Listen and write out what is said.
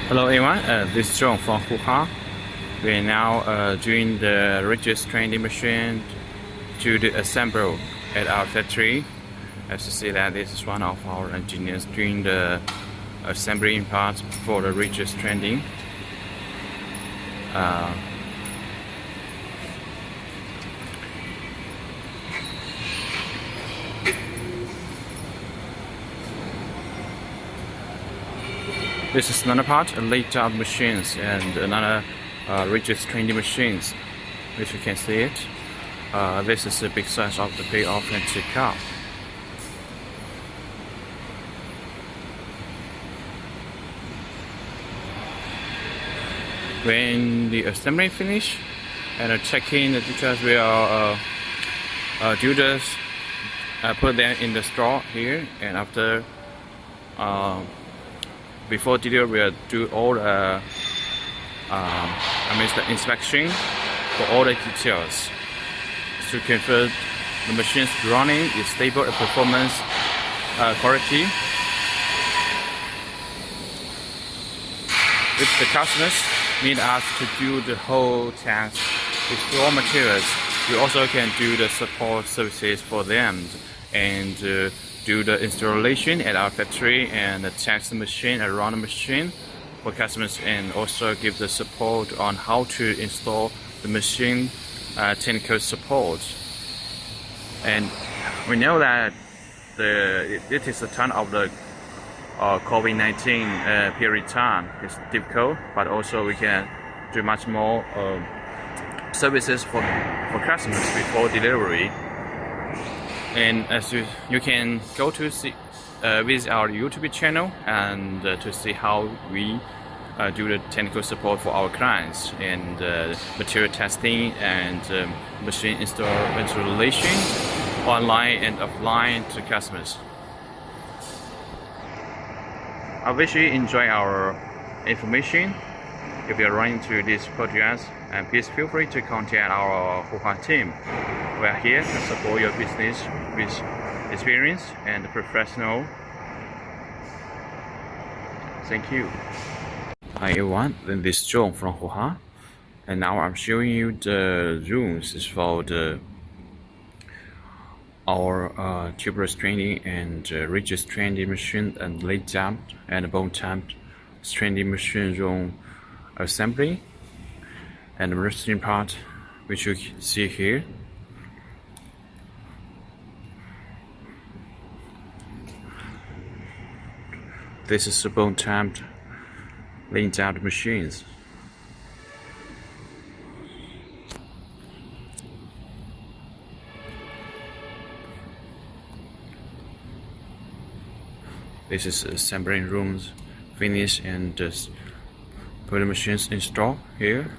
Hello everyone, this is John from HOOHA. We are now doing the rigid stranding machine to the assemble at our factory. As you see that this is one of our engineers doing the assembling part for the rigid stranding. This is another part, laid out machines, and another rigid stranding machines, which you can see it. This is the big size of the payoff and take out. When the assembly finish and checking the details, we are do this, put them in the straw here, and after before delivery, we'll do all the the inspection for all the details to confirm the machine's running is stable and performance quality. If the customers need us to do the whole task with raw materials, we also can do the support services for them and do the installation at our factory and test the machine around the machine for customers, and also give the support on how to install the machine, technical support. And we know that it is a time of the COVID-19 period time. It's difficult, but also we can do much more services for customers before delivery. And as you can go to see visit our YouTube channel and to see how we do the technical support for our clients, and material testing and machine installation online and offline to customers. I wish you enjoy our information. If you are running into these projects, and please feel free to contact our HOOHA team. We are here to support your business with experience and professional. Thank you. Hi everyone, this is John from HOOHA, and now I'm showing you the rooms for our tubular stranding and rigid stranding machine and laid down and bone tapped stranding machine room assembly and the resting part, which you see here. This is the bone tapped laying down machines. This is assembling rooms finish and just put the machines installed here.